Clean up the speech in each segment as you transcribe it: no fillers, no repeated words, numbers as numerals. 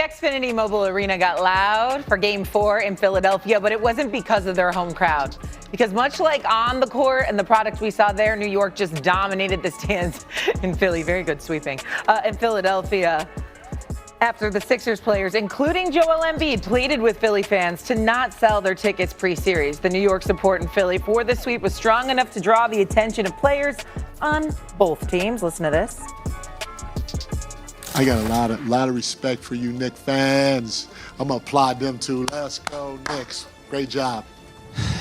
Xfinity Mobile Arena got loud for Game 4 in Philadelphia, but it wasn't because of their home crowd. Because much like on the court and the product we saw there, New York just dominated the stands in Philly. Very good sweeping. In Philadelphia, after the Sixers players, including JWill Embiid, pleaded with Philly fans to not sell their tickets pre-series. The New York support in Philly for the sweep was strong enough to draw the attention of players on both teams. Listen to this. I got a lot of respect for you Knicks fans. I'm gonna applaud them too. Let's go Knicks. Great job.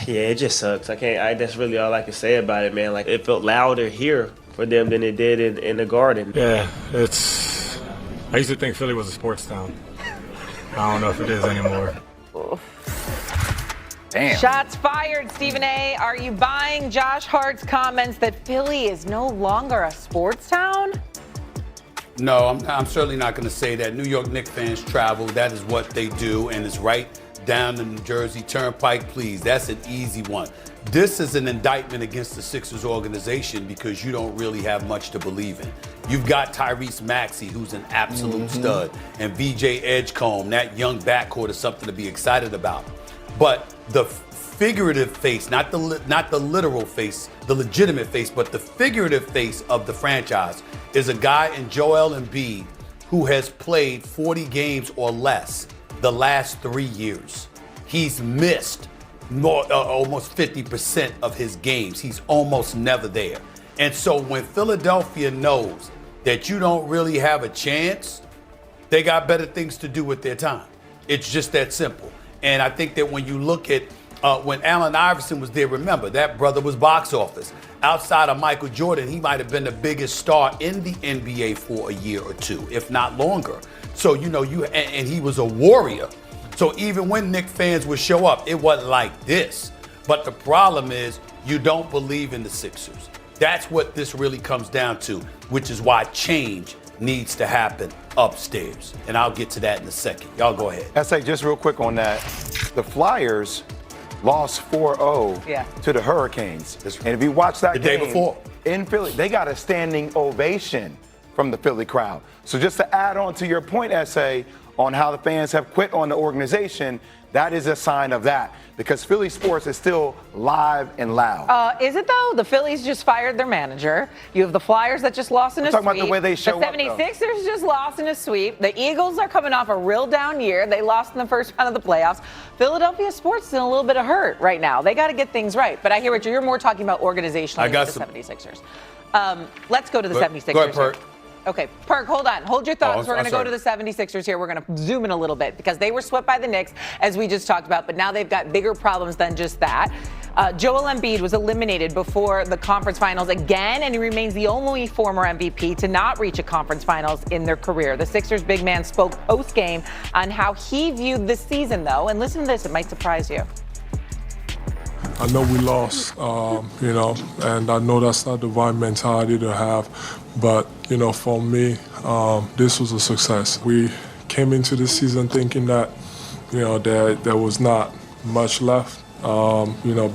Yeah, it just sucks. That's really all I can say about it, man. Like, it felt louder here for them than it did in the Garden. Yeah, I used to think Philly was a sports town. I don't know if it is anymore. Damn. Shots fired, Stephen A. Are you buying Josh Hart's comments that Philly is no longer a sports town? No, I'm certainly not going to say that. New York Knicks fans travel. That is what they do, and it's right down the New Jersey Turnpike. Please, that's an easy one. This is an indictment against the Sixers organization because you don't really have much to believe in. You've got Tyrese Maxey, who's an absolute stud, and VJ Edgecombe. That young backcourt is something to be excited about. But the figurative face, not the literal face, the legitimate face, but the figurative face of the franchise is a guy in JWill Embiid who has played 40 games or less the last 3 years. He's missed almost 50% of his games. He's almost never there. And so when Philadelphia knows that you don't really have a chance, they got better things to do with their time. It's just that simple. And I think that when you look at when Allen Iverson was there, remember, that brother was box office. Outside of Michael Jordan, he might have been the biggest star in the NBA for a year or two, if not longer. So, and he was a warrior. So even when Knicks fans would show up, it wasn't like this. But the problem is you don't believe in the Sixers. That's what this really comes down to, which is why change needs to happen upstairs. And I'll get to that in a second. Y'all go ahead. SA, just real quick on that. The Flyers lost 4-0 to the Hurricanes. And if you watch that the game day before in Philly, they got a standing ovation from the Philly crowd. So just to add on to your point, SA, on how the fans have quit on the organization, that is a sign of that, because Philly sports is still live and loud. Is it though? The Phillies just fired their manager. You have the Flyers that just lost in a sweep. Talking about the way they show up, The 76ers just lost in a sweep. The Eagles are coming off a real down year. They lost in the first round of the playoffs. Philadelphia sports is in a little bit of hurt right now. They got to get things right. But I hear what you're more talking about organizationally with the 76ers. Let's go to the 76ers. Go ahead, Perk. Okay, Perk, hold on. Hold your thoughts. We're going to go to the 76ers here. We're going to zoom in a little bit because they were swept by the Knicks, as we just talked about, but now they've got bigger problems than just that. JWill Embiid was eliminated before the conference finals again, and he remains the only former MVP to not reach a conference finals in their career. The Sixers big man spoke post-game on how he viewed the season, though, and listen to this. It might surprise you. I know we lost, and I know that's not the right mentality to have. But, for me, this was a success. We came into the season thinking that, there was not much left,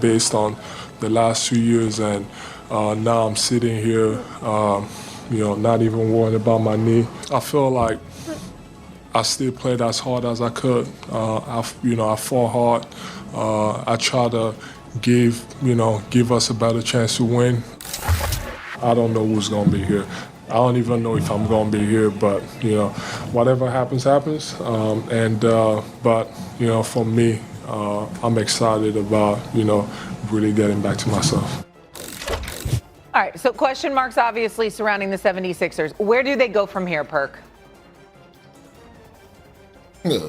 based on the last 2 years. And now I'm sitting here, not even worrying about my knee. I feel like I still played as hard as I could. I fought hard. I tried to give us a better chance to win. I don't know who's going to be here. I don't even know if I'm going to be here, but, whatever happens, happens. But, for me, I'm excited about, really getting back to myself. All right, so question marks obviously surrounding the 76ers. Where do they go from here, Perk? Yeah,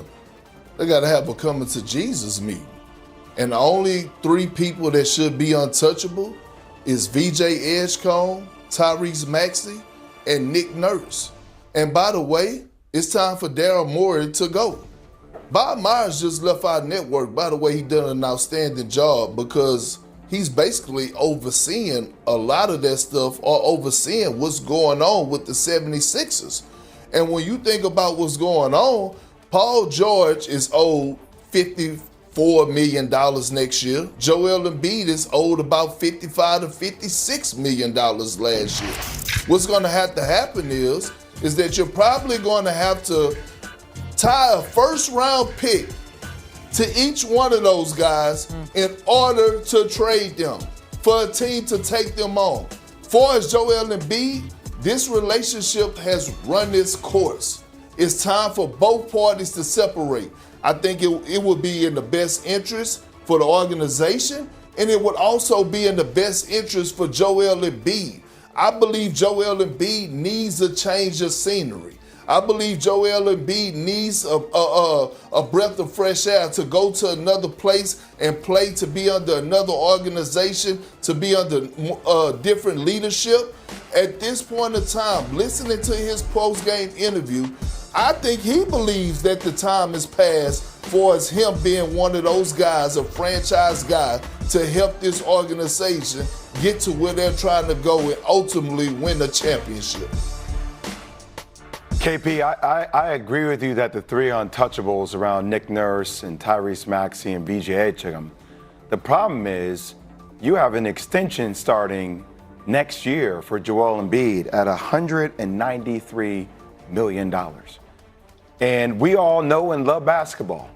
they got to have a coming to Jesus meeting. And the only three people that should be untouchable is VJ Edgecombe, Tyrese Maxey, and Nick Nurse. And by the way, it's time for Daryl Morey to go. Bob Myers just left our network. By the way, he done an outstanding job because he's basically overseeing a lot of that stuff, or overseeing what's going on with the 76ers. And when you think about what's going on, Paul George is owed $54 million next year. JWill Embiid is owed about $55 to $56 million last year. What's going to happen is that you're probably going to have to tie a first-round pick to each one of those guys in order to trade them for a team to take them on. For as JWill Embiid, this relationship has run its course. It's time for both parties to separate. I think it would be in the best interest for the organization, and it would also be in the best interest for JWill Embiid. I believe JWill Embiid needs a change of scenery. I believe JWill Embiid needs a breath of fresh air to go to another place and play, to be under another organization, to be under different leadership. At this point in time, listening to his post-game interview, I think he believes that the time has passed for him being one of those guys, a franchise guy, to help this organization get to where they're trying to go and ultimately win a championship. KP, I agree with you that the three untouchables around Nick Nurse and Tyrese Maxey and VJ Edgecombe, the problem is you have an extension starting next year for JWill Embiid at $193 million. And we all know and love basketball.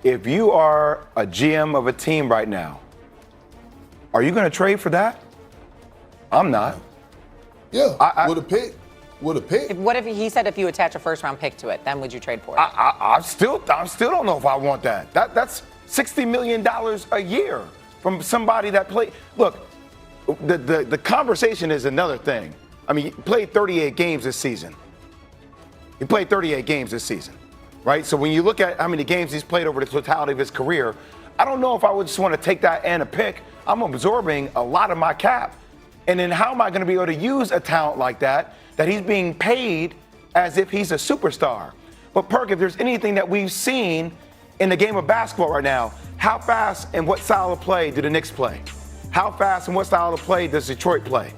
If you are a GM of a team right now, are you going to trade for that? I'm not. Yeah, with a pick. With a pick. What if he said if you attach a first-round pick to it, then would you trade for it? I still don't know if I want that. That's $60 million a year from somebody that played. Look, the conversation is another thing. I mean, he played 38 games this season. Right? So when you look at how many games he's played over the totality of his career, I don't know if I would just want to take that and a pick. I'm absorbing a lot of my cap. And then how am I going to be able to use a talent like that he's being paid as if he's a superstar? But Perk, if there's anything that we've seen in the game of basketball right now, how fast and what style of play do the Knicks play? How fast and what style of play does Detroit play?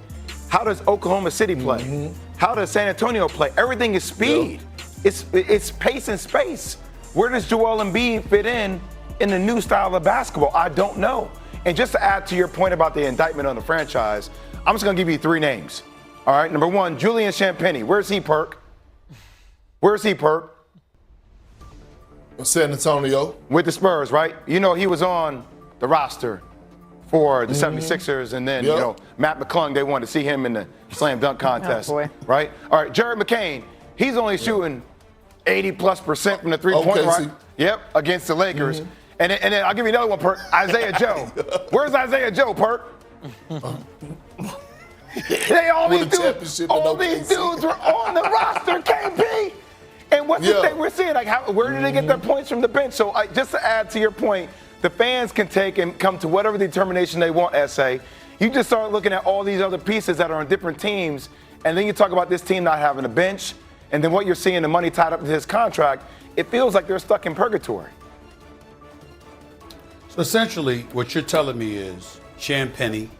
How does Oklahoma City play? How does San Antonio play? Everything is speed. It's pace and space. Where does JWill Embiid fit in the new style of basketball? I don't know. And just to add to your point about the indictment on the franchise, I'm just going to give you three names. All right, number one, Julian Champagnie. Where's he, Perk? San Antonio. With the Spurs, right? You know, he was on the roster for the 76ers, and then, you know, Matt McClung, they wanted to see him in the slam dunk contest, right? All right, Jared McCain, he's only shooting 80+% from the three-point line. Yep, against the Lakers. And then I'll give you another one, Perk. Isaiah Joe. Where's Isaiah Joe, Perk? All these dudes were on the roster, KP. And what's the thing we're seeing? Like, where did they get their points from the bench? So just to add to your point, the fans can take and come to whatever determination they want, SA. You just start looking at all these other pieces that are on different teams, and then you talk about this team not having a bench, and then what you're seeing, the money tied up to his contract, it feels like they're stuck in purgatory. So essentially, what you're telling me is Champagnie,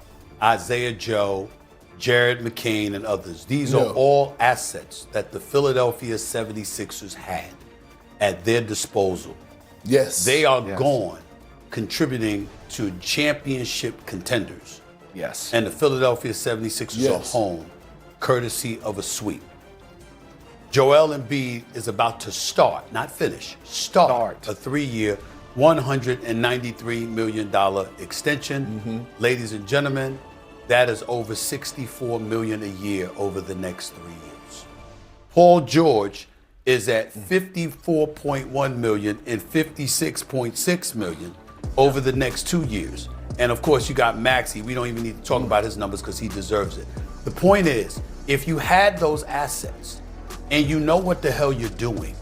Isaiah Joe, Jared McCain, and others. These are all assets that the Philadelphia 76ers had at their disposal. Yes. They are gone, contributing to championship contenders. Yes. And the Philadelphia 76ers are home, courtesy of a sweep. JWill Embiid is about to start, not finish, start a 3-year, $193 million extension. Ladies and gentlemen, that is over $64 million a year over the next 3 years. Paul George is at $54.1 million and $56.6 million over the next 2 years. And of course, you got Maxey. We don't even need to talk about his numbers because he deserves it. The point is, if you had those assets and you know what the hell you're doing,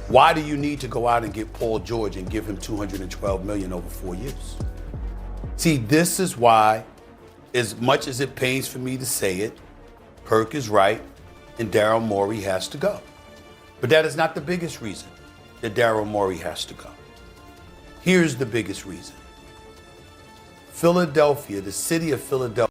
why do you need to go out and get Paul George and give him $212 million over 4 years? See, this is why, as much as it pains for me to say it, Perk is right and Daryl Morey has to go. But that is not the biggest reason that Daryl Morey has to go. Here's the biggest reason. Philadelphia, the city of Philadelphia,